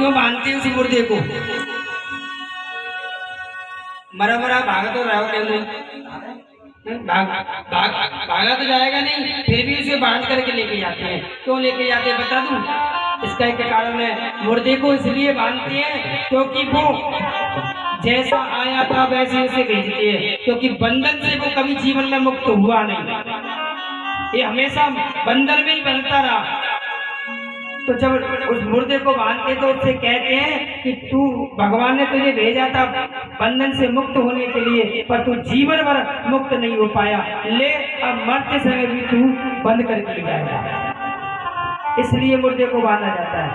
क्यों बांधते उसी मुर्दे को? मरा मरा भागा तो रहा भागा तो जाएगा नहीं, फिर भी उसे बांध करके लेके जाते हैं। क्यों लेके जाते हैं बता दूं? इसका एक कारण है, मुर्दे को इसलिए बांधते हैं क्योंकि वो जैसा आया था वैसे उसे भेजते हैं, क्योंकि बंधन से वो कभी जीवन में मुक्त हुआ नहीं, ये हमेशा बंधन में ही बनता रहा। तो जब उस मुर्दे को बांधते तो उससे कहते हैं कि तू, भगवान ने तुझे भेजा था बंधन से मुक्त होने के लिए, पर तू जीवन भर मुक्त नहीं हो पाया, ले अब मरते समय भी तू बंद करके जाएगा, इसलिए मुर्दे को बांधा जाता है।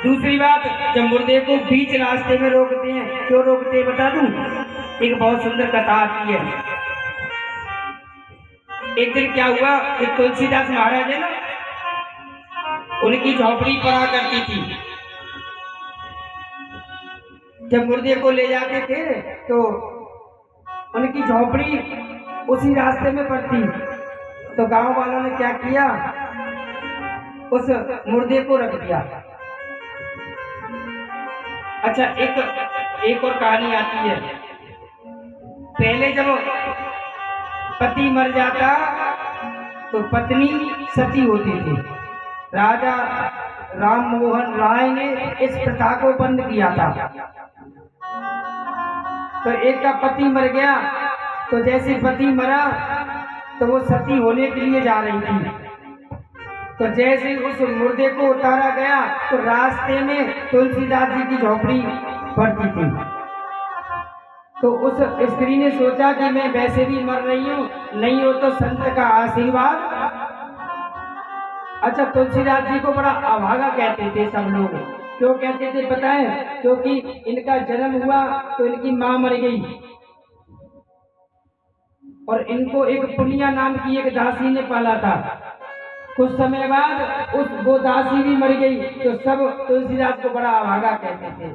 दूसरी बात, जब मुर्दे को बीच रास्ते में रोकते हैं, क्यों रोकते हैं बता दूं? एक बहुत सुंदर कथा आती है। एक दिन क्या हुआ, एक तुलसीदास महाराज है ना, उनकी झोपड़ी पड़ा करती थी। जब मुर्दे को ले जाते थे तो उनकी झोपड़ी उसी रास्ते में पड़ती, तो गांव वालों ने क्या किया, उस मुर्दे को रख दिया। अच्छा, एक और कहानी आती है। पहले जब पति मर जाता तो पत्नी सती होती थी। राजा राम मोहन राय ने इस प्रथा को बंद किया था। तो एक का पति मर गया, तो जैसे पति मरा तो वो सती होने के लिए जा रही थी। तो जैसे उस मुर्दे को उतारा गया तो रास्ते में तुलसीदास जी की झोपड़ी पड़ती थी। तो उस स्त्री ने सोचा कि मैं वैसे भी मर रही हूँ, नहीं हो तो संत का आशीर्वाद। अच्छा, तुलसीदास जी को बड़ा अभागा कहते थे सब लोग। क्यों कहते थे पता है? क्योंकि इनका जन्म हुआ तो इनकी माँ मर गई और इनको एक पुनिया नाम की एक दासी ने पाला था। कुछ समय बाद वो दासी भी मर गई, तो सब तुलसीदास को बड़ा अभागा कहते थे।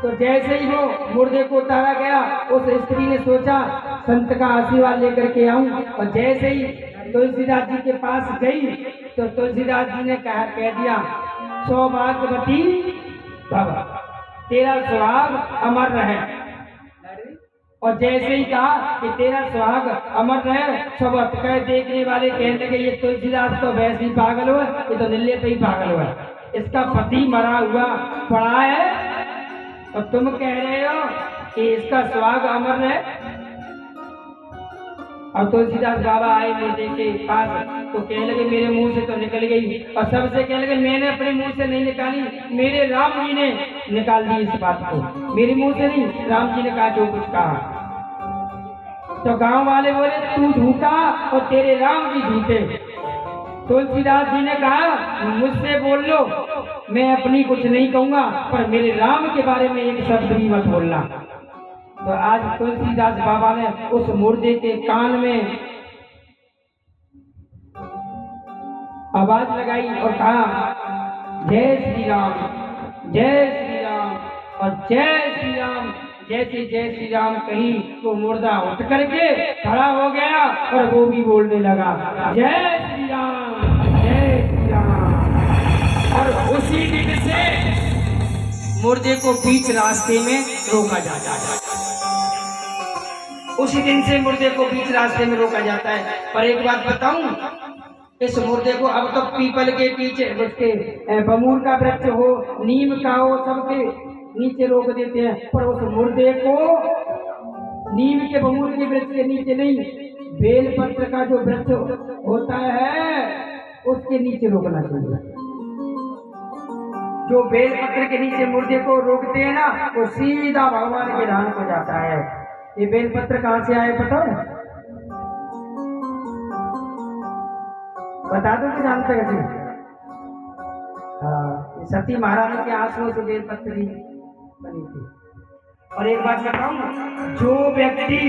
तो जैसे ही वो मुर्दे को उतारा गया, उस स्त्री ने सोचा संत का आशीर्वाद लेकर के आऊं, और जैसे ही तुलसीदास जी के पास गई तो तुलसीदास जी ने कह दिया, सौभाग्यवती भव, तेरा सुहाग अमर रहे। और जैसे ही कहा कि तेरा सुहाग अमर रहे, सब अटके देखने वाले कहने लगे ये तुलसीदास तो वैसे ही पागल हुआ, ये तो निल्ले पे ही पागल हुआ, इसका पति मरा हुआ पड़ा है और तुम कह रहे हो कि इसका सुहाग अमर रहे। और तुलसीदास बाबा आए मुर्दे के पास तो कहने लगे मेरे मुंह से तो निकल गई, और सबसे कहने लगे मैंने अपने मुंह से नहीं निकाली, मेरे राम जी ने निकाल दी इस बात को, मेरे मुंह से नहीं, राम जी ने कहा जो कुछ कहा। तो गांव वाले बोले तू झूठा और तेरे राम जी झूठे। तुलसीदास जी ने कहा मुझसे बोल लो, मैं अपनी कुछ नहीं कहूंगा, पर मेरे राम के बारे में एक शब्द भी मत बोलना। तो आज तुलसीदास बाबा ने उस मुर्दे के कान में आवाज लगाई और कहा जय श्री राम, जय श्री राम और जय श्री राम। जैसे जय श्री राम कही तो मुर्दा उठ करके खड़ा हो गया और वो भी बोलने लगा जय श्री राम, जय श्री राम। और उसी दिन से मुर्दे को बीच रास्ते में रोका जाता है। उसी दिन से मुर्दे को बीच रास्ते में रोका जाता है। पर एक बात बताऊं, इस मुर्दे को अब तो पीपल के पीछे, उसके बमूल का वृक्ष हो, नीम का हो, सबके नीचे रोक देते हैं, पर उस मुर्दे को नीम के बमूल के वृक्ष के नीचे नहीं, बेलपत्र का जो वृक्ष होता है उसके नीचे रोकना चाहिए। जो बेलपत्र के नीचे मुर्दे को रोकते हैं ना, वो सीधा भगवान के धाम को जाता है। ये बेलपत्र कहाँ से आए पता है? बता दो कि जानते हैं? हाँ, सती महारानी के आंसुओं से बेलपत्र बनी थी। और एक बात बताऊं, जो व्यक्ति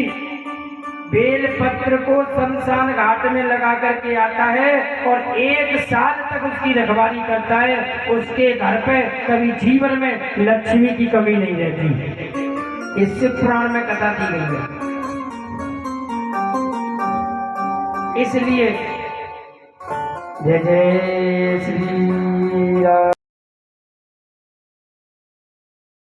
बेलपत्र को शमशान घाट में लगा करके आता है और 1 साल तक उसकी रखवाली करता है, उसके घर पे कभी जीवन में लक्ष्मी की कमी नहीं रहती। इससे पुराण में कथा दी गई है। इसलिए जय जय श्री